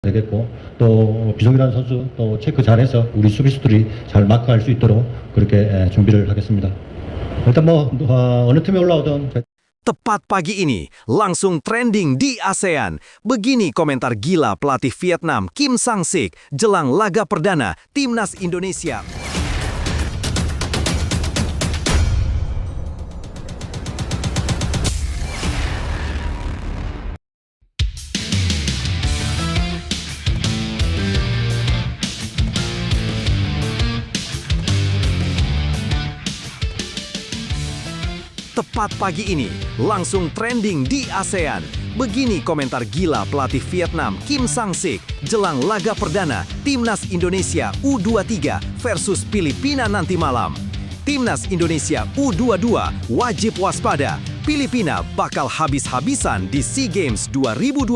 되겠고 또 비속이라는 선수 또 체크 잘해서 우리 수비수들이 잘 마크할 수 있도록 그렇게 준비를 하겠습니다. 일단 뭐 어느 팀에 올라오든 Tepat pagi ini, langsung trending di ASEAN. Begini komentar gila pelatih Vietnam Kim Sang-sik jelang laga perdana Timnas Indonesia. Tepat pagi ini, langsung trending di ASEAN. Begini komentar gila pelatih Vietnam Kim Sang-sik jelang laga perdana Timnas Indonesia U23 versus Filipina nanti malam. Timnas Indonesia U22 wajib waspada. Filipina bakal habis-habisan di SEA Games 2025.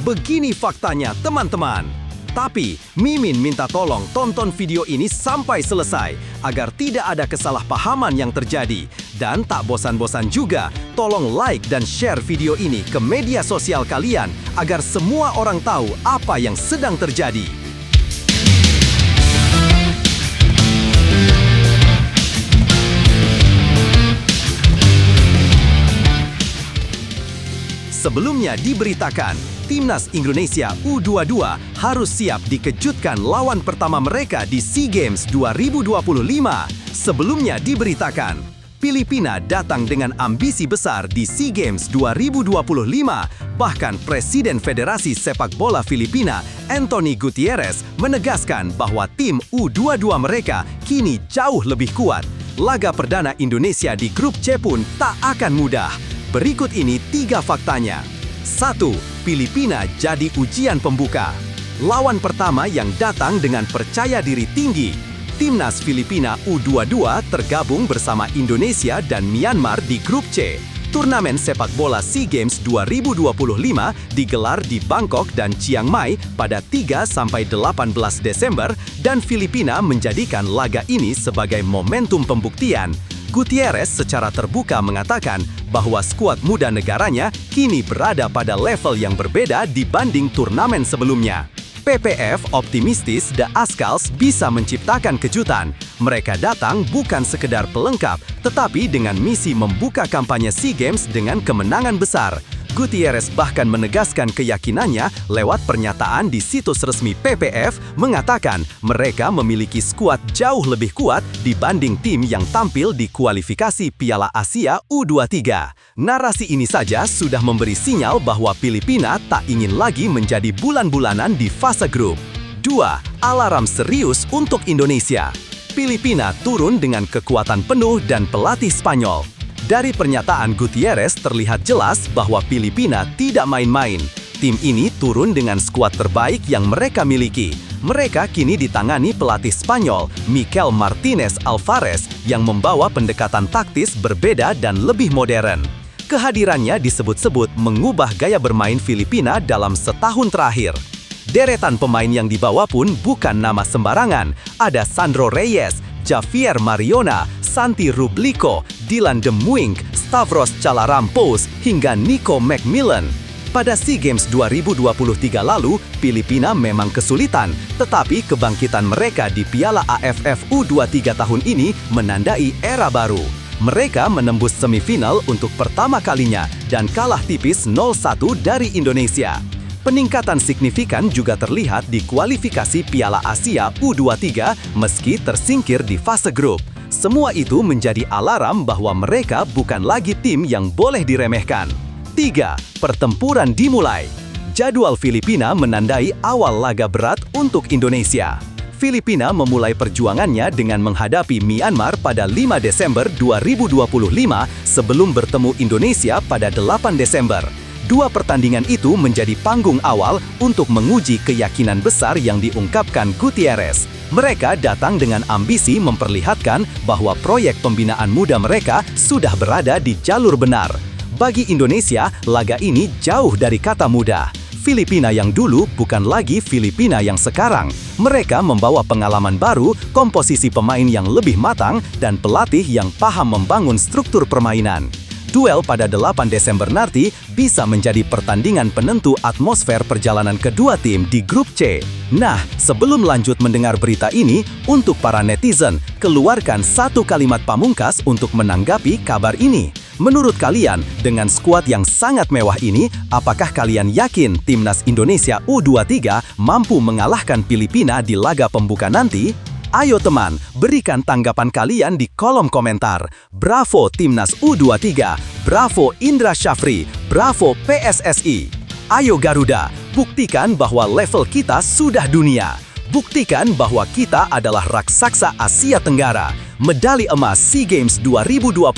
Begini faktanya, teman-teman. Tapi, Mimin minta tolong tonton video ini sampai selesai agar tidak ada kesalahpahaman yang terjadi. Dan tak bosan-bosan juga, tolong like dan share video ini ke media sosial kalian agar semua orang tahu apa yang sedang terjadi. Sebelumnya diberitakan, Timnas Indonesia U22 harus siap dikejutkan lawan pertama mereka di SEA Games 2025. Sebelumnya diberitakan, Filipina datang dengan ambisi besar di SEA Games 2025. Bahkan Presiden Federasi Sepak Bola Filipina, Anthony Gutierrez, menegaskan bahwa tim U22 mereka kini jauh lebih kuat. Laga perdana Indonesia di grup C pun tak akan mudah. Berikut ini 3 faktanya. 1. Filipina jadi ujian pembuka. Lawan pertama yang datang dengan percaya diri tinggi. Timnas Filipina U22 tergabung bersama Indonesia dan Myanmar di grup C. Turnamen sepak bola SEA Games 2025 digelar di Bangkok dan Chiang Mai pada 3-18 Desember dan Filipina menjadikan laga ini sebagai momentum pembuktian. Gutierrez secara terbuka mengatakan bahwa skuad muda negaranya kini berada pada level yang berbeda dibanding turnamen sebelumnya. PPF optimistis The Azkals bisa menciptakan kejutan. Mereka datang bukan sekedar pelengkap, tetapi dengan misi membuka kampanye SEA Games dengan kemenangan besar. Gutierrez bahkan menegaskan keyakinannya lewat pernyataan di situs resmi PPF mengatakan mereka memiliki skuad jauh lebih kuat dibanding tim yang tampil di kualifikasi Piala Asia U23. Narasi ini saja sudah memberi sinyal bahwa Filipina tak ingin lagi menjadi bulan-bulanan di fase grup. 2. Alarm serius untuk Indonesia. Filipina turun dengan kekuatan penuh dan pelatih Spanyol. Dari pernyataan Gutierrez terlihat jelas bahwa Filipina tidak main-main. Tim ini turun dengan skuad terbaik yang mereka miliki. Mereka kini ditangani pelatih Spanyol, Mikel Martinez Alvarez, yang membawa pendekatan taktis berbeda dan lebih modern. Kehadirannya disebut-sebut mengubah gaya bermain Filipina dalam setahun terakhir. Deretan pemain yang dibawa pun bukan nama sembarangan. Ada Sandro Reyes, Javier Mariona, Santi Rublico, Dylan de Muink, Stavros Calarampos, hingga Nico McMillan. Pada SEA Games 2023 lalu, Filipina memang kesulitan, tetapi kebangkitan mereka di Piala AFF U23 tahun ini menandai era baru. Mereka menembus semifinal untuk pertama kalinya dan kalah tipis 0-1 dari Indonesia. Peningkatan signifikan juga terlihat di kualifikasi Piala Asia U23 meski tersingkir di fase grup. Semua itu menjadi alarm bahwa mereka bukan lagi tim yang boleh diremehkan. 3. Pertempuran dimulai. Jadwal Filipina menandai awal laga berat untuk Indonesia. Filipina memulai perjuangannya dengan menghadapi Myanmar pada 5 Desember 2025 sebelum bertemu Indonesia pada 8 Desember. 2 pertandingan itu menjadi panggung awal untuk menguji keyakinan besar yang diungkapkan Gutierrez. Mereka datang dengan ambisi memperlihatkan bahwa proyek pembinaan muda mereka sudah berada di jalur benar. Bagi Indonesia, laga ini jauh dari kata mudah. Filipina yang dulu bukan lagi Filipina yang sekarang. Mereka membawa pengalaman baru, komposisi pemain yang lebih matang, dan pelatih yang paham membangun struktur permainan. duel pada 8 Desember nanti bisa menjadi pertandingan penentu atmosfer perjalanan kedua tim di grup C. Nah, sebelum lanjut mendengar berita ini, untuk para netizen, keluarkan satu kalimat pamungkas untuk menanggapi kabar ini. Menurut kalian, dengan skuad yang sangat mewah ini, apakah kalian yakin Timnas Indonesia U23 mampu mengalahkan Filipina di laga pembuka nanti? Ayo teman, berikan tanggapan kalian di kolom komentar. Bravo Timnas U23, bravo Indra Syafri, bravo PSSI. Ayo Garuda, buktikan bahwa level kita sudah dunia. Buktikan bahwa kita adalah raksasa Asia Tenggara. Medali emas SEA Games 2025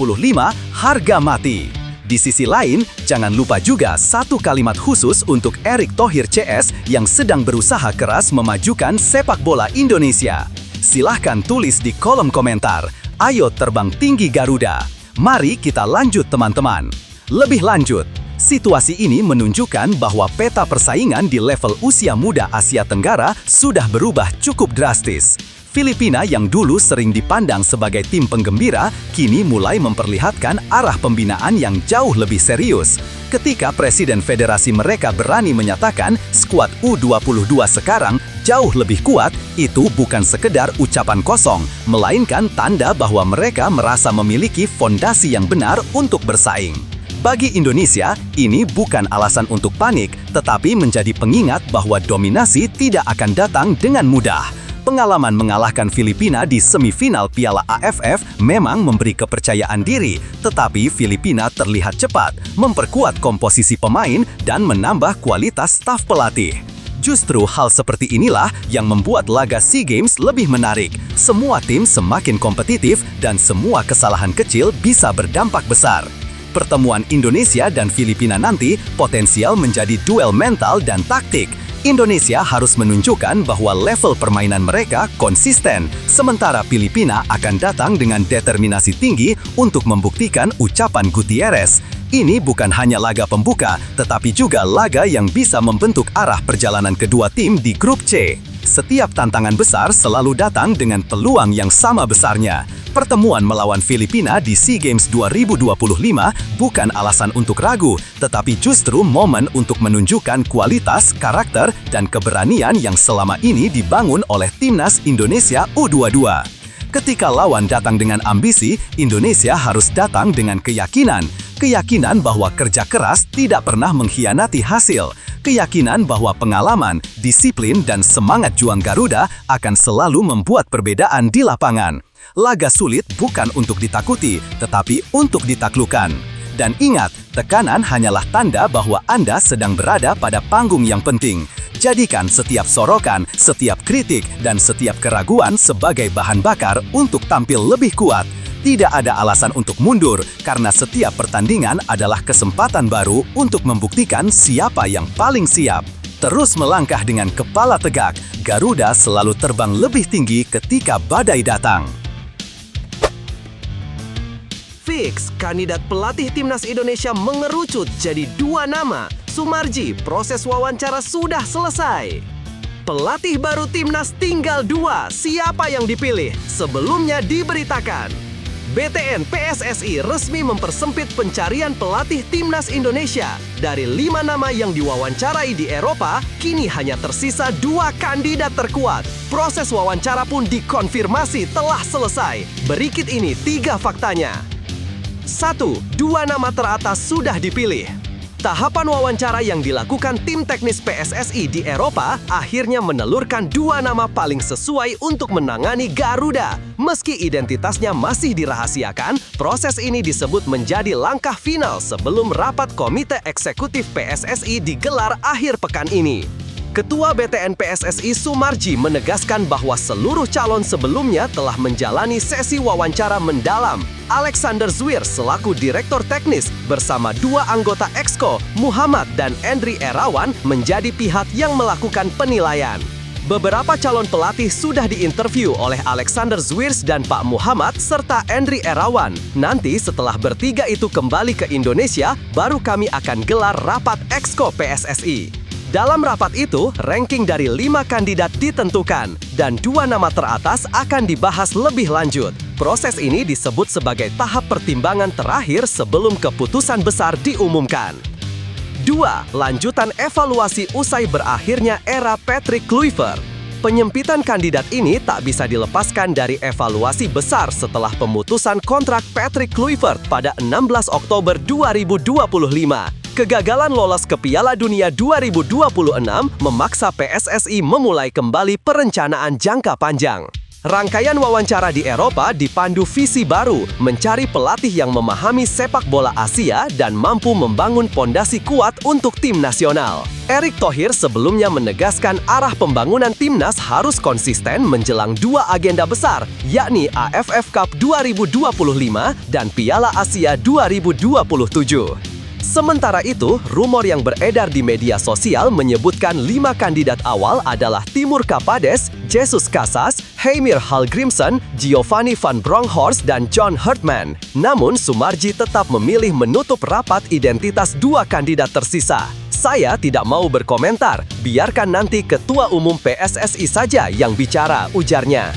harga mati. Di sisi lain, jangan lupa juga satu kalimat khusus untuk Erick Thohir CS yang sedang berusaha keras memajukan sepak bola Indonesia. Silahkan tulis di kolom komentar. Ayo terbang tinggi Garuda. Mari kita lanjut teman-teman. Lebih lanjut, situasi ini menunjukkan bahwa peta persaingan di level usia muda Asia Tenggara sudah berubah cukup drastis. Filipina yang dulu sering dipandang sebagai tim penggembira, kini mulai memperlihatkan arah pembinaan yang jauh lebih serius. Ketika Presiden Federasi mereka berani menyatakan skuad U22 sekarang jauh lebih kuat, itu bukan sekedar ucapan kosong, melainkan tanda bahwa mereka merasa memiliki fondasi yang benar untuk bersaing. Bagi Indonesia, ini bukan alasan untuk panik, tetapi menjadi pengingat bahwa dominasi tidak akan datang dengan mudah. Pengalaman mengalahkan Filipina di semifinal Piala AFF memang memberi kepercayaan diri, tetapi Filipina terlihat cepat, memperkuat komposisi pemain, dan menambah kualitas staf pelatih. Justru hal seperti inilah yang membuat laga SEA Games lebih menarik. Semua tim semakin kompetitif, dan semua kesalahan kecil bisa berdampak besar. Pertemuan Indonesia dan Filipina nanti potensial menjadi duel mental dan taktik. Indonesia harus menunjukkan bahwa level permainan mereka konsisten, sementara Filipina akan datang dengan determinasi tinggi untuk membuktikan ucapan Gutierrez. Ini bukan hanya laga pembuka, tetapi juga laga yang bisa membentuk arah perjalanan kedua tim di grup C. Setiap tantangan besar selalu datang dengan peluang yang sama besarnya. Pertemuan melawan Filipina di SEA Games 2025 bukan alasan untuk ragu, tetapi justru momen untuk menunjukkan kualitas, karakter, dan keberanian yang selama ini dibangun oleh Timnas Indonesia U22. Ketika lawan datang dengan ambisi, Indonesia harus datang dengan keyakinan. Keyakinan bahwa kerja keras tidak pernah mengkhianati hasil. Keyakinan bahwa pengalaman, disiplin, dan semangat juang Garuda akan selalu membuat perbedaan di lapangan. Laga sulit bukan untuk ditakuti, tetapi untuk ditaklukkan. Dan ingat, tekanan hanyalah tanda bahwa Anda sedang berada pada panggung yang penting. Jadikan setiap sorokan, setiap kritik, dan setiap keraguan sebagai bahan bakar untuk tampil lebih kuat. Tidak ada alasan untuk mundur, karena setiap pertandingan adalah kesempatan baru untuk membuktikan siapa yang paling siap. Terus melangkah dengan kepala tegak, Garuda selalu terbang lebih tinggi ketika badai datang. Fix, kandidat pelatih Timnas Indonesia mengerucut jadi 2 nama. Sumarji, proses wawancara sudah selesai. Pelatih baru Timnas tinggal 2, siapa yang dipilih? Sebelumnya diberitakan. BTN PSSI resmi mempersempit pencarian pelatih Timnas Indonesia. Dari 5 nama yang diwawancarai di Eropa, kini hanya tersisa 2 kandidat terkuat. Proses wawancara pun dikonfirmasi telah selesai. Berikut ini 3 faktanya. 1. 2 nama teratas sudah dipilih. Tahapan wawancara yang dilakukan tim teknis PSSI di Eropa akhirnya menelurkan 2 nama paling sesuai untuk menangani Garuda. Meski identitasnya masih dirahasiakan, proses ini disebut menjadi langkah final sebelum rapat Komite Eksekutif PSSI digelar akhir pekan ini. Ketua BTN PSSI Sumarji menegaskan bahwa seluruh calon sebelumnya telah menjalani sesi wawancara mendalam. Alexander Zwir selaku Direktur Teknis bersama 2 anggota Exco, Muhammad dan Endri Erawan menjadi pihak yang melakukan penilaian. Beberapa calon pelatih sudah diinterview oleh Alexander Zwirs dan Pak Muhammad serta Endri Erawan. Nanti setelah bertiga itu kembali ke Indonesia, baru kami akan gelar rapat Exco PSSI. Dalam rapat itu, ranking dari 5 kandidat ditentukan dan 2 nama teratas akan dibahas lebih lanjut. Proses ini disebut sebagai tahap pertimbangan terakhir sebelum keputusan besar diumumkan. 2. Lanjutan evaluasi usai berakhirnya era Patrick Kluivert. Penyempitan kandidat ini tak bisa dilepaskan dari evaluasi besar setelah pemutusan kontrak Patrick Kluivert pada 16 Oktober 2025. Kegagalan lolos ke Piala Dunia 2026 memaksa PSSI memulai kembali perencanaan jangka panjang. Rangkaian wawancara di Eropa dipandu visi baru, mencari pelatih yang memahami sepak bola Asia dan mampu membangun pondasi kuat untuk tim nasional. Erick Thohir sebelumnya menegaskan arah pembangunan timnas harus konsisten menjelang dua agenda besar, yakni AFF Cup 2025 dan Piala Asia 2027. Sementara itu, rumor yang beredar di media sosial menyebutkan 5 kandidat awal adalah Timur Kapades, Jesus Casas, Heimir Hallgrimsson, Giovanni van Bronckhorst, dan John Hartman. Namun, Soemarji tetap memilih menutup rapat identitas 2 kandidat tersisa. Saya tidak mau berkomentar, biarkan nanti Ketua Umum PSSI saja yang bicara, ujarnya.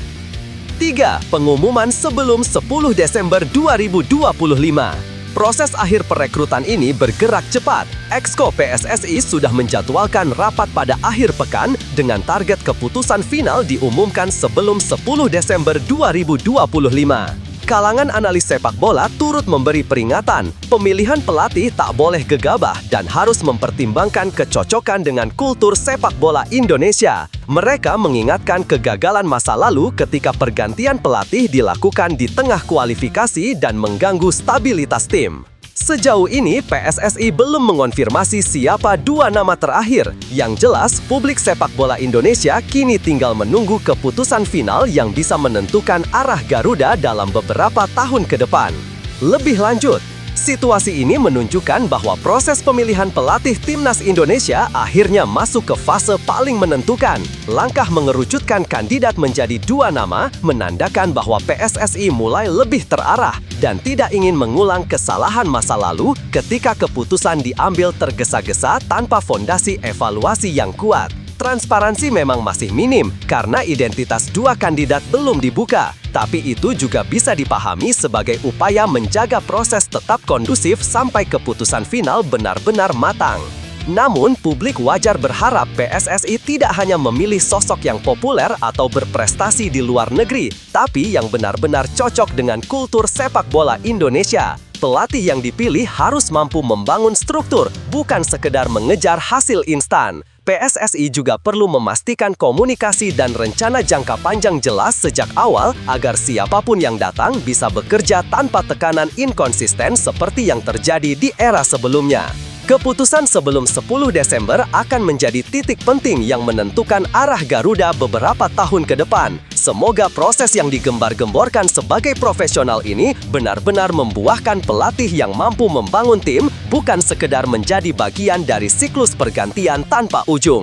3. Pengumuman sebelum 10 Desember 2025. Proses akhir perekrutan ini bergerak cepat. Exco PSSI sudah menjadwalkan rapat pada akhir pekan dengan target keputusan final diumumkan sebelum 10 Desember 2025. Kalangan analis sepak bola turut memberi peringatan, pemilihan pelatih tak boleh gegabah dan harus mempertimbangkan kecocokan dengan kultur sepak bola Indonesia. Mereka mengingatkan kegagalan masa lalu ketika pergantian pelatih dilakukan di tengah kualifikasi dan mengganggu stabilitas tim. Sejauh ini, PSSI belum mengonfirmasi siapa 2 nama terakhir. Yang jelas, publik sepak bola Indonesia kini tinggal menunggu keputusan final yang bisa menentukan arah Garuda dalam beberapa tahun ke depan. Lebih lanjut, situasi ini menunjukkan bahwa proses pemilihan pelatih timnas Indonesia akhirnya masuk ke fase paling menentukan. Langkah mengerucutkan kandidat menjadi 2 nama menandakan bahwa PSSI mulai lebih terarah dan tidak ingin mengulang kesalahan masa lalu ketika keputusan diambil tergesa-gesa tanpa fondasi evaluasi yang kuat. Transparansi memang masih minim karena identitas 2 kandidat belum dibuka, tapi itu juga bisa dipahami sebagai upaya menjaga proses tetap kondusif sampai keputusan final benar-benar matang. Namun, publik wajar berharap PSSI tidak hanya memilih sosok yang populer atau berprestasi di luar negeri, tapi yang benar-benar cocok dengan kultur sepak bola Indonesia. Pelatih yang dipilih harus mampu membangun struktur, bukan sekedar mengejar hasil instan. PSSI juga perlu memastikan komunikasi dan rencana jangka panjang jelas sejak awal agar siapapun yang datang bisa bekerja tanpa tekanan inkonsisten seperti yang terjadi di era sebelumnya. Keputusan sebelum 10 Desember akan menjadi titik penting yang menentukan arah Garuda beberapa tahun ke depan. Semoga proses yang digembar-gemborkan sebagai profesional ini benar-benar membuahkan pelatih yang mampu membangun tim, bukan sekedar menjadi bagian dari siklus pergantian tanpa ujung.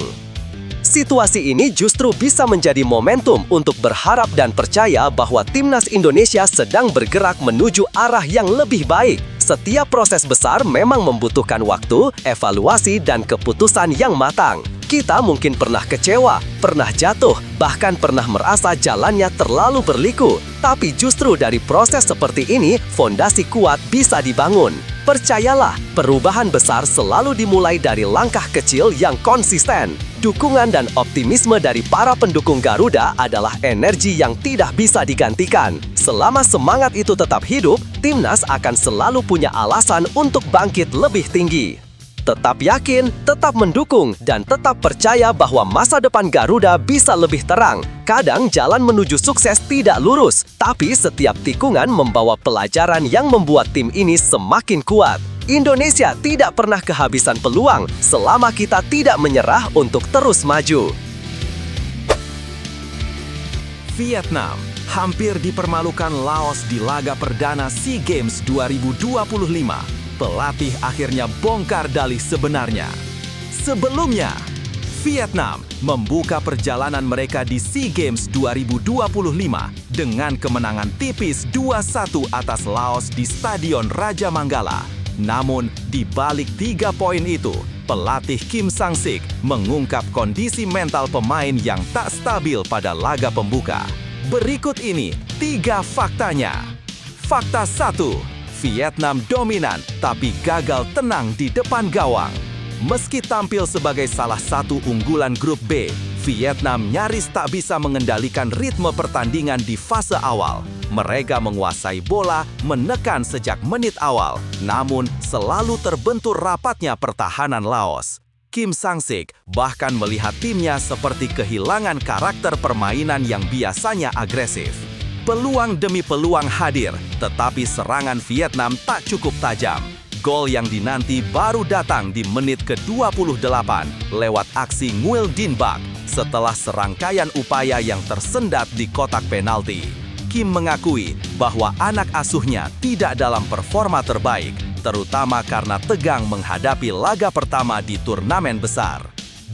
Situasi ini justru bisa menjadi momentum untuk berharap dan percaya bahwa timnas Indonesia sedang bergerak menuju arah yang lebih baik. Setiap proses besar memang membutuhkan waktu, evaluasi, dan keputusan yang matang. Kita mungkin pernah kecewa, pernah jatuh, bahkan pernah merasa jalannya terlalu berliku. Tapi justru dari proses seperti ini, fondasi kuat bisa dibangun. Percayalah, perubahan besar selalu dimulai dari langkah kecil yang konsisten. Dukungan dan optimisme dari para pendukung Garuda adalah energi yang tidak bisa digantikan. Selama semangat itu tetap hidup, timnas akan selalu punya alasan untuk bangkit lebih tinggi. Tetap yakin, tetap mendukung, dan tetap percaya bahwa masa depan Garuda bisa lebih terang. Kadang jalan menuju sukses tidak lurus, tapi setiap tikungan membawa pelajaran yang membuat tim ini semakin kuat. Indonesia tidak pernah kehabisan peluang selama kita tidak menyerah untuk terus maju. Vietnam hampir dipermalukan Laos di laga perdana SEA Games 2025. Pelatih akhirnya bongkar dalih sebenarnya. Sebelumnya, Vietnam membuka perjalanan mereka di SEA Games 2025 dengan kemenangan tipis 2-1 atas Laos di Stadion Raja Manggala. Namun, di balik 3 poin itu, pelatih Kim Sang-sik mengungkap kondisi mental pemain yang tak stabil pada laga pembuka. Berikut ini 3 faktanya. Fakta 1. Vietnam dominan tapi gagal tenang di depan gawang. Meski tampil sebagai salah satu unggulan grup B, Vietnam nyaris tak bisa mengendalikan ritme pertandingan di fase awal. Mereka menguasai bola, menekan sejak menit awal, namun selalu terbentur rapatnya pertahanan Laos. Kim Sang-sik bahkan melihat timnya seperti kehilangan karakter permainan yang biasanya agresif. Peluang demi peluang hadir, tetapi serangan Vietnam tak cukup tajam. Gol yang dinanti baru datang di menit ke-28 lewat aksi Nguyen Dinh Bach setelah serangkaian upaya yang tersendat di kotak penalti. Kim mengakui bahwa anak asuhnya tidak dalam performa terbaik, terutama karena tegang menghadapi laga pertama di turnamen besar.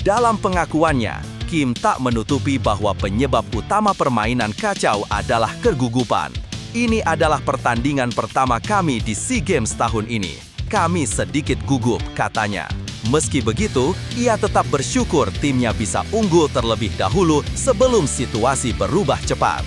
Dalam pengakuannya, Kim tak menutupi bahwa penyebab utama permainan kacau adalah kegugupan. Ini adalah pertandingan pertama kami di SEA Games tahun ini. Kami sedikit gugup, katanya. Meski begitu, ia tetap bersyukur timnya bisa unggul terlebih dahulu sebelum situasi berubah cepat.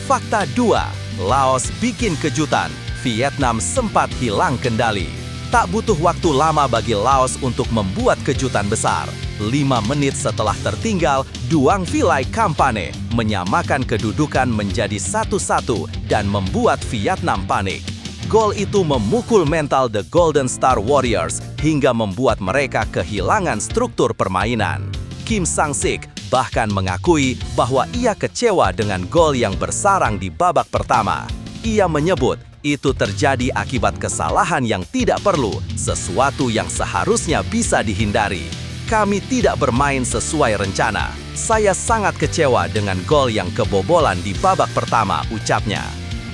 Fakta 2. Laos bikin kejutan. Vietnam sempat hilang kendali. Tak butuh waktu lama bagi Laos untuk membuat kejutan besar. 5 menit setelah tertinggal, Duong Phi Kampane menyamakan kedudukan menjadi 1-1 dan membuat Vietnam panik. Gol itu memukul mental The Golden Star Warriors hingga membuat mereka kehilangan struktur permainan. Kim Sang-sik bahkan mengakui bahwa ia kecewa dengan gol yang bersarang di babak pertama. Ia menyebut itu terjadi akibat kesalahan yang tidak perlu, sesuatu yang seharusnya bisa dihindari. Kami tidak bermain sesuai rencana. Saya sangat kecewa dengan gol yang kebobolan di babak pertama, ucapnya.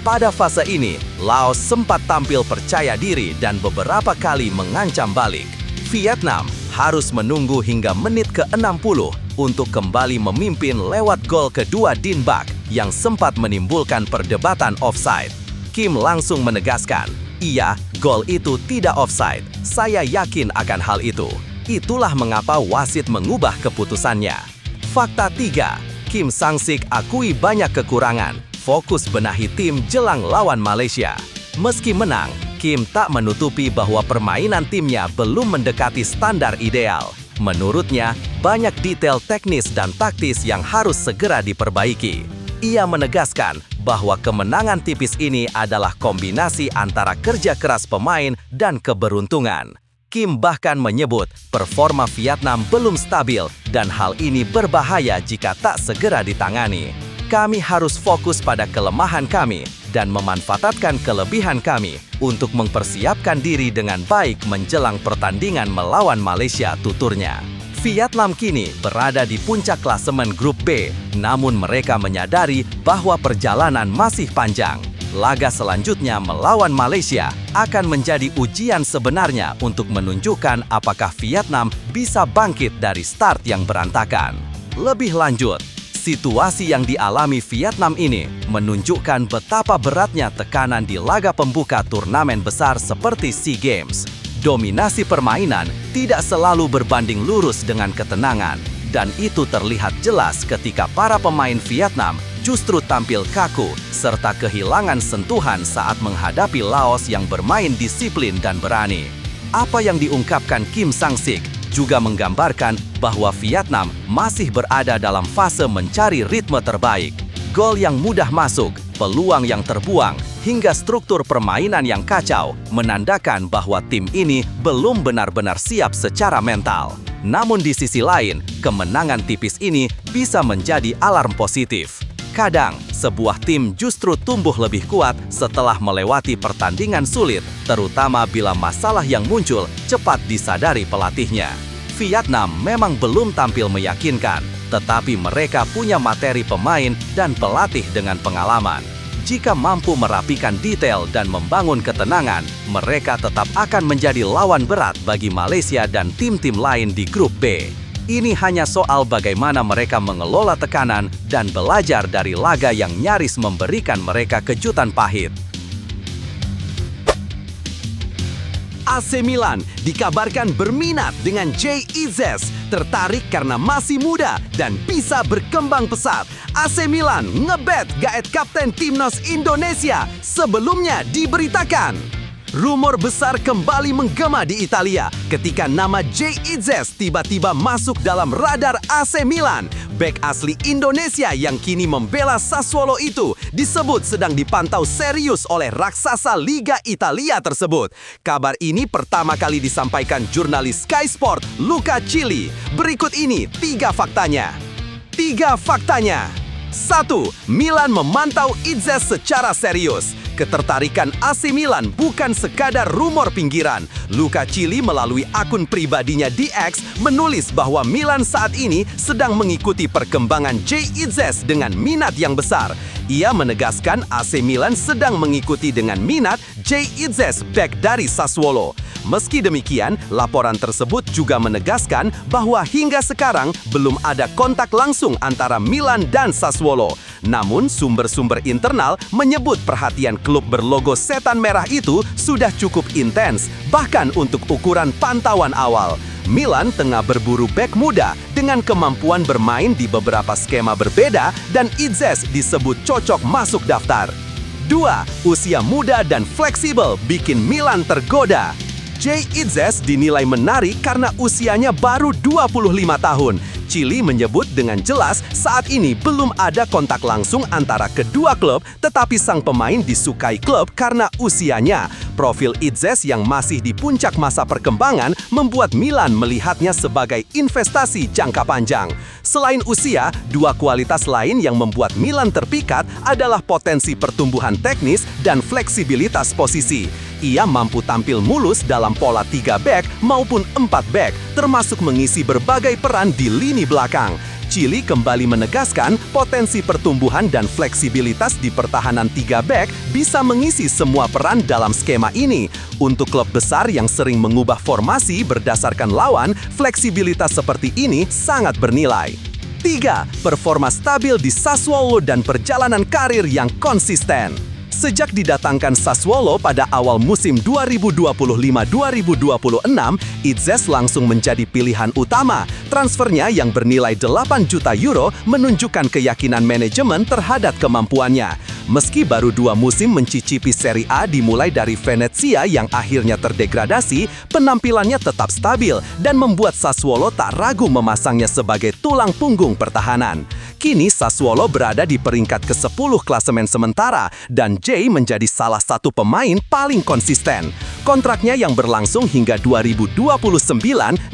Pada fase ini, Laos sempat tampil percaya diri dan beberapa kali mengancam balik. Vietnam harus menunggu hingga menit ke-60 untuk kembali memimpin lewat gol kedua Dinh Bach yang sempat menimbulkan perdebatan offside. Kim langsung menegaskan, iya, gol itu tidak offside. Saya yakin akan hal itu. Itulah mengapa wasit mengubah keputusannya. Fakta 3. Kim Sang-sik akui banyak kekurangan. Fokus benahi tim jelang lawan Malaysia. Meski menang, Kim tak menutupi bahwa permainan timnya belum mendekati standar ideal. Menurutnya, banyak detail teknis dan taktis yang harus segera diperbaiki. Ia menegaskan bahwa kemenangan tipis ini adalah kombinasi antara kerja keras pemain dan keberuntungan. Kim bahkan menyebut performa Vietnam belum stabil dan hal ini berbahaya jika tak segera ditangani. Kami harus fokus pada kelemahan kami dan memanfaatkan kelebihan kami untuk mempersiapkan diri dengan baik menjelang pertandingan melawan Malaysia, tuturnya. Vietnam kini berada di puncak klasemen grup B, namun mereka menyadari bahwa perjalanan masih panjang. Laga selanjutnya melawan Malaysia akan menjadi ujian sebenarnya untuk menunjukkan apakah Vietnam bisa bangkit dari start yang berantakan. Lebih lanjut, situasi yang dialami Vietnam ini menunjukkan betapa beratnya tekanan di laga pembuka turnamen besar seperti SEA Games. Dominasi permainan tidak selalu berbanding lurus dengan ketenangan, dan itu terlihat jelas ketika para pemain Vietnam justru tampil kaku serta kehilangan sentuhan saat menghadapi Laos yang bermain disiplin dan berani. Apa yang diungkapkan Kim Sang-sik juga menggambarkan bahwa Vietnam masih berada dalam fase mencari ritme terbaik. Gol yang mudah masuk, peluang yang terbuang, hingga struktur permainan yang kacau menandakan bahwa tim ini belum benar-benar siap secara mental. Namun di sisi lain, kemenangan tipis ini bisa menjadi alarm positif. Kadang, sebuah tim justru tumbuh lebih kuat setelah melewati pertandingan sulit, terutama bila masalah yang muncul cepat disadari pelatihnya. Vietnam memang belum tampil meyakinkan, tetapi mereka punya materi pemain dan pelatih dengan pengalaman. Jika mampu merapikan detail dan membangun ketenangan, mereka tetap akan menjadi lawan berat bagi Malaysia dan tim-tim lain di grup B. Ini hanya soal bagaimana mereka mengelola tekanan dan belajar dari laga yang nyaris memberikan mereka kejutan pahit. AC Milan dikabarkan berminat dengan Jay Itzes, tertarik karena masih muda dan bisa berkembang pesat. AC Milan ngebet gaet kapten timnas Indonesia sebelumnya diberitakan. Rumor besar kembali menggema di Italia ketika nama Jay Itzes tiba-tiba masuk dalam radar AC Milan. Bek asli Indonesia yang kini membela Sassuolo itu disebut sedang dipantau serius oleh raksasa Liga Italia tersebut. Kabar ini pertama kali disampaikan jurnalis Sky Sport Luca Cili. Berikut ini 3 faktanya. 3 faktanya. 1. Milan memantau Itzes secara serius. Ketertarikan AC Milan bukan sekadar rumor pinggiran. Luca Cili melalui akun pribadinya di X menulis bahwa Milan saat ini sedang mengikuti perkembangan Jay Itzes dengan minat yang besar. Ia menegaskan AC Milan sedang mengikuti dengan minat Jay Itzes bek dari Sassuolo. Meski demikian, laporan tersebut juga menegaskan bahwa hingga sekarang belum ada kontak langsung antara Milan dan Sassuolo. Namun, sumber-sumber internal menyebut perhatian klub berlogo setan merah itu sudah cukup intens, bahkan untuk ukuran pantauan awal. Milan tengah berburu bek muda dengan kemampuan bermain di beberapa skema berbeda dan Itzes disebut cocok masuk daftar. 2. Usia muda dan fleksibel bikin Milan tergoda. Jay Itzes dinilai menarik karena usianya baru 25 tahun. Cili menyebut dengan jelas saat ini belum ada kontak langsung antara kedua klub, tetapi sang pemain disukai klub karena usianya. Profil Itzes yang masih di puncak masa perkembangan membuat Milan melihatnya sebagai investasi jangka panjang. Selain usia, 2 kualitas lain yang membuat Milan terpikat adalah potensi pertumbuhan teknis dan fleksibilitas posisi. Ia mampu tampil mulus dalam pola 3 bek maupun 4 bek, termasuk mengisi berbagai peran di lini belakang. Cili kembali menegaskan potensi pertumbuhan dan fleksibilitas di pertahanan 3 bek bisa mengisi semua peran dalam skema ini. Untuk klub besar yang sering mengubah formasi berdasarkan lawan, fleksibilitas seperti ini sangat bernilai. 3. Performa stabil di Sassuolo dan perjalanan karir yang konsisten. Sejak didatangkan Sassuolo pada awal musim 2025-2026, Itzes langsung menjadi pilihan utama. Transfernya yang bernilai 8 juta euro menunjukkan keyakinan manajemen terhadap kemampuannya. Meski baru 2 musim mencicipi Serie A dimulai dari Venezia yang akhirnya terdegradasi, penampilannya tetap stabil dan membuat Sassuolo tak ragu memasangnya sebagai tulang punggung pertahanan. Kini Sassuolo berada di peringkat ke-10 klasemen sementara dan Jay menjadi salah satu pemain paling konsisten. Kontraknya yang berlangsung hingga 2029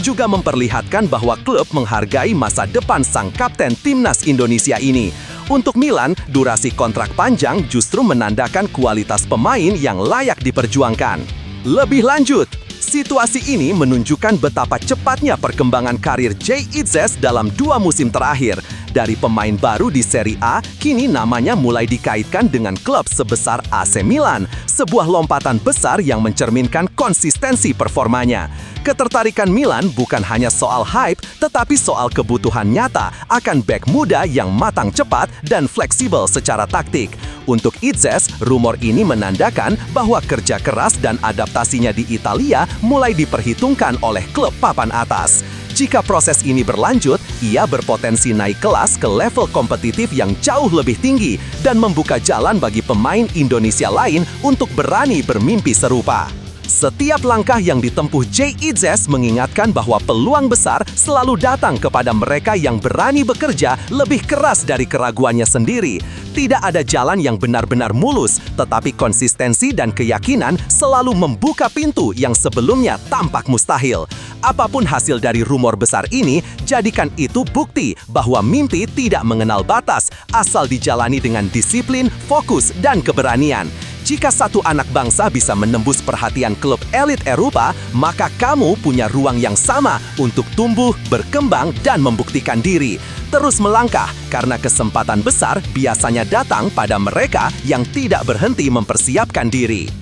juga memperlihatkan bahwa klub menghargai masa depan sang kapten timnas Indonesia ini. Untuk Milan, durasi kontrak panjang justru menandakan kualitas pemain yang layak diperjuangkan. Lebih lanjut, situasi ini menunjukkan betapa cepatnya perkembangan karir Jay Itzes dalam 2 musim terakhir. Dari pemain baru di Serie A, kini namanya mulai dikaitkan dengan klub sebesar AC Milan, sebuah lompatan besar yang mencerminkan konsistensi performanya. Ketertarikan Milan bukan hanya soal hype, tetapi soal kebutuhan nyata akan bek muda yang matang cepat dan fleksibel secara taktik. Untuk Itzes, rumor ini menandakan bahwa kerja keras dan adaptasinya di Italia mulai diperhitungkan oleh klub papan atas. Jika proses ini berlanjut, ia berpotensi naik kelas ke level kompetitif yang jauh lebih tinggi dan membuka jalan bagi pemain Indonesia lain untuk berani bermimpi serupa. Setiap langkah yang ditempuh Jay Itzes mengingatkan bahwa peluang besar selalu datang kepada mereka yang berani bekerja lebih keras dari keraguannya sendiri. Tidak ada jalan yang benar-benar mulus, tetapi konsistensi dan keyakinan selalu membuka pintu yang sebelumnya tampak mustahil. Apapun hasil dari rumor besar ini, jadikan itu bukti bahwa mimpi tidak mengenal batas, asal dijalani dengan disiplin, fokus, dan keberanian. Jika satu anak bangsa bisa menembus perhatian klub elit Eropa, maka kamu punya ruang yang sama untuk tumbuh, berkembang, dan membuktikan diri. Terus melangkah, karena kesempatan besar biasanya datang pada mereka yang tidak berhenti mempersiapkan diri.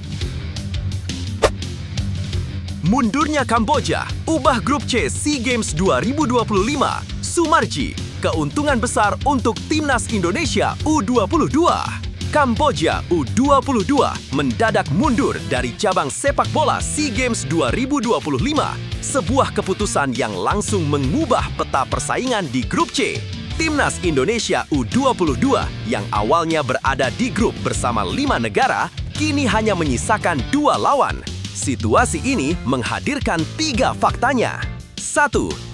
Mundurnya Kamboja, ubah grup C SEA Games 2025, Sumarji, keuntungan besar untuk Timnas Indonesia U22. Kamboja U22 mendadak mundur dari cabang sepak bola SEA Games 2025. Sebuah keputusan yang langsung mengubah peta persaingan di grup C. Timnas Indonesia U22 yang awalnya berada di grup bersama 5 negara, kini hanya menyisakan 2 lawan. Situasi ini menghadirkan 3 faktanya. 1.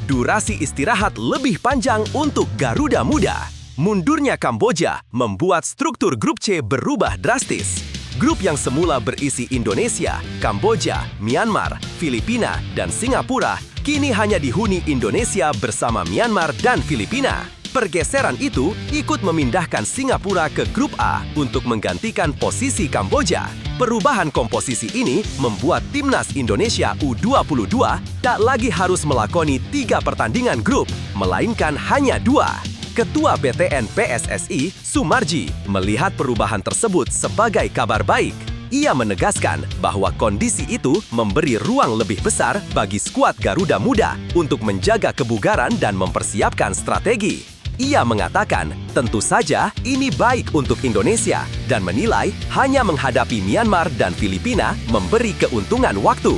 Durasi istirahat lebih panjang untuk Garuda Muda. Mundurnya Kamboja membuat struktur grup C berubah drastis. Grup yang semula berisi Indonesia, Kamboja, Myanmar, Filipina, dan Singapura kini hanya dihuni Indonesia bersama Myanmar dan Filipina. Pergeseran itu ikut memindahkan Singapura ke grup A untuk menggantikan posisi Kamboja. Perubahan komposisi ini membuat Timnas Indonesia U22 tak lagi harus melakoni 3 pertandingan grup, melainkan hanya 2. Ketua BTN PSSI, Sumarji, melihat perubahan tersebut sebagai kabar baik. Ia menegaskan bahwa kondisi itu memberi ruang lebih besar bagi skuad Garuda Muda untuk menjaga kebugaran dan mempersiapkan strategi. Ia mengatakan, tentu saja ini baik untuk Indonesia dan menilai hanya menghadapi Myanmar dan Filipina memberi keuntungan waktu.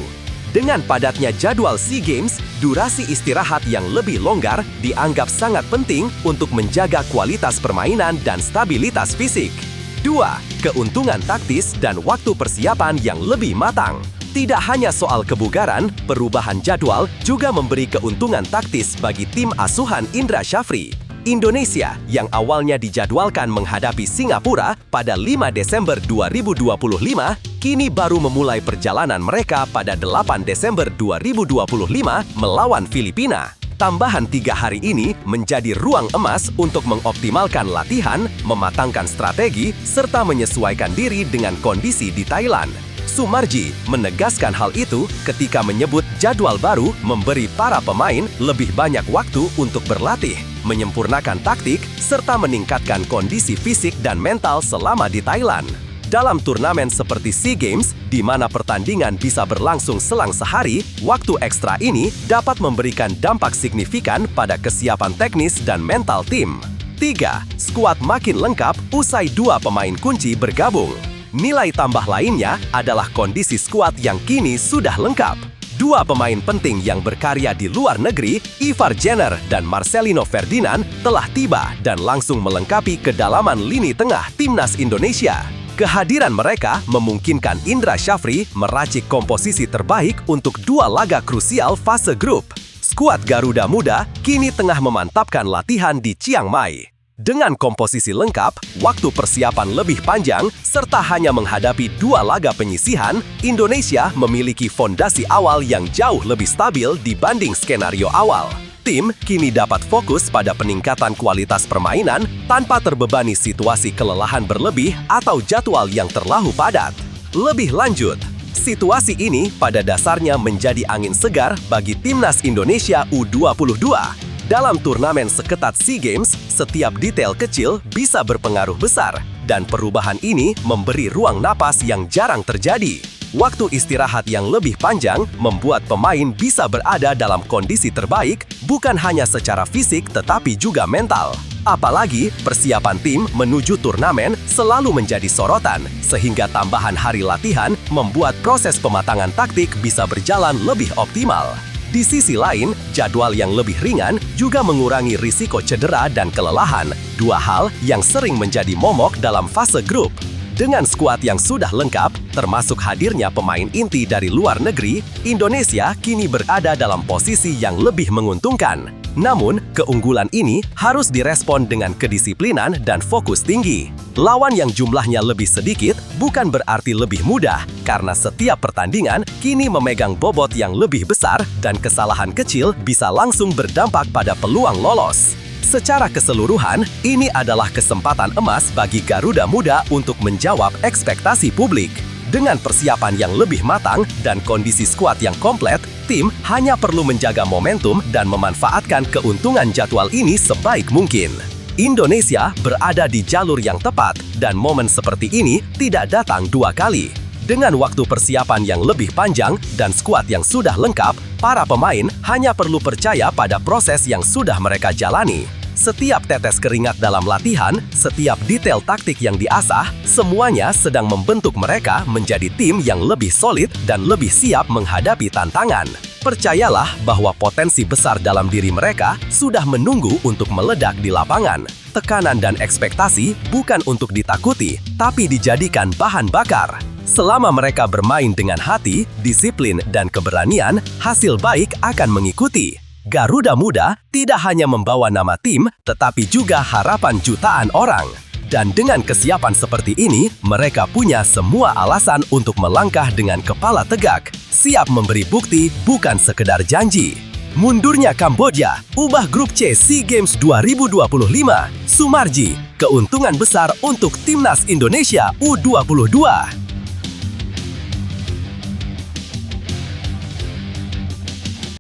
Dengan padatnya jadwal SEA Games, durasi istirahat yang lebih longgar dianggap sangat penting untuk menjaga kualitas permainan dan stabilitas fisik. 2. Keuntungan taktis dan waktu persiapan yang lebih matang. Tidak hanya soal kebugaran, perubahan jadwal juga memberi keuntungan taktis bagi tim asuhan Indra Syafri. Indonesia yang awalnya dijadwalkan menghadapi Singapura pada 5 Desember 2025, kini baru memulai perjalanan mereka pada 8 Desember 2025 melawan Filipina. Tambahan 3 hari ini menjadi ruang emas untuk mengoptimalkan latihan, mematangkan strategi, serta menyesuaikan diri dengan kondisi di Thailand. Sumarji menegaskan hal itu ketika menyebut jadwal baru memberi para pemain lebih banyak waktu untuk berlatih, menyempurnakan taktik, serta meningkatkan kondisi fisik dan mental selama di Thailand. Dalam turnamen seperti SEA Games, di mana pertandingan bisa berlangsung selang sehari, waktu ekstra ini dapat memberikan dampak signifikan pada kesiapan teknis dan mental tim. 3. Skuad makin lengkap usai 2 pemain kunci bergabung. Nilai tambah lainnya adalah kondisi skuad yang kini sudah lengkap. 2 pemain penting yang berkarya di luar negeri, Ivar Jenner dan Marcelino Ferdinand, telah tiba dan langsung melengkapi kedalaman lini tengah Timnas Indonesia. Kehadiran mereka memungkinkan Indra Syafri meracik komposisi terbaik untuk 2 laga krusial fase grup. Skuad Garuda Muda kini tengah memantapkan latihan di Chiang Mai. Dengan komposisi lengkap, waktu persiapan lebih panjang, serta hanya menghadapi 2 laga penyisihan, Indonesia memiliki fondasi awal yang jauh lebih stabil dibanding skenario awal. Tim kini dapat fokus pada peningkatan kualitas permainan tanpa terbebani situasi kelelahan berlebih atau jadwal yang terlalu padat. Lebih lanjut, situasi ini pada dasarnya menjadi angin segar bagi Timnas Indonesia U22. Dalam turnamen seketat SEA Games, setiap detail kecil bisa berpengaruh besar, dan perubahan ini memberi ruang napas yang jarang terjadi. Waktu istirahat yang lebih panjang membuat pemain bisa berada dalam kondisi terbaik, bukan hanya secara fisik tetapi juga mental. Apalagi persiapan tim menuju turnamen selalu menjadi sorotan, sehingga tambahan hari latihan membuat proses pematangan taktik bisa berjalan lebih optimal. Di sisi lain, jadwal yang lebih ringan juga mengurangi risiko cedera dan kelelahan, 2 hal yang sering menjadi momok dalam fase grup. Dengan skuad yang sudah lengkap, termasuk hadirnya pemain inti dari luar negeri, Indonesia kini berada dalam posisi yang lebih menguntungkan. Namun, keunggulan ini harus direspon dengan kedisiplinan dan fokus tinggi. Lawan yang jumlahnya lebih sedikit bukan berarti lebih mudah, karena setiap pertandingan kini memegang bobot yang lebih besar dan kesalahan kecil bisa langsung berdampak pada peluang lolos. Secara keseluruhan, ini adalah kesempatan emas bagi Garuda Muda untuk menjawab ekspektasi publik. Dengan persiapan yang lebih matang dan kondisi skuad yang komplit, tim hanya perlu menjaga momentum dan memanfaatkan keuntungan jadwal ini sebaik mungkin. Indonesia berada di jalur yang tepat dan momen seperti ini tidak datang 2 kali. Dengan waktu persiapan yang lebih panjang dan skuad yang sudah lengkap, para pemain hanya perlu percaya pada proses yang sudah mereka jalani. Setiap tetes keringat dalam latihan, setiap detail taktik yang diasah, semuanya sedang membentuk mereka menjadi tim yang lebih solid dan lebih siap menghadapi tantangan. Percayalah bahwa potensi besar dalam diri mereka sudah menunggu untuk meledak di lapangan. Tekanan dan ekspektasi bukan untuk ditakuti, tapi dijadikan bahan bakar. Selama mereka bermain dengan hati, disiplin, dan keberanian, hasil baik akan mengikuti. Garuda Muda tidak hanya membawa nama tim, tetapi juga harapan jutaan orang. Dan dengan kesiapan seperti ini, mereka punya semua alasan untuk melangkah dengan kepala tegak, siap memberi bukti bukan sekedar janji. Mundurnya Kamboja, ubah grup C SEA Games 2025. Sumarji, keuntungan besar untuk Timnas Indonesia U22.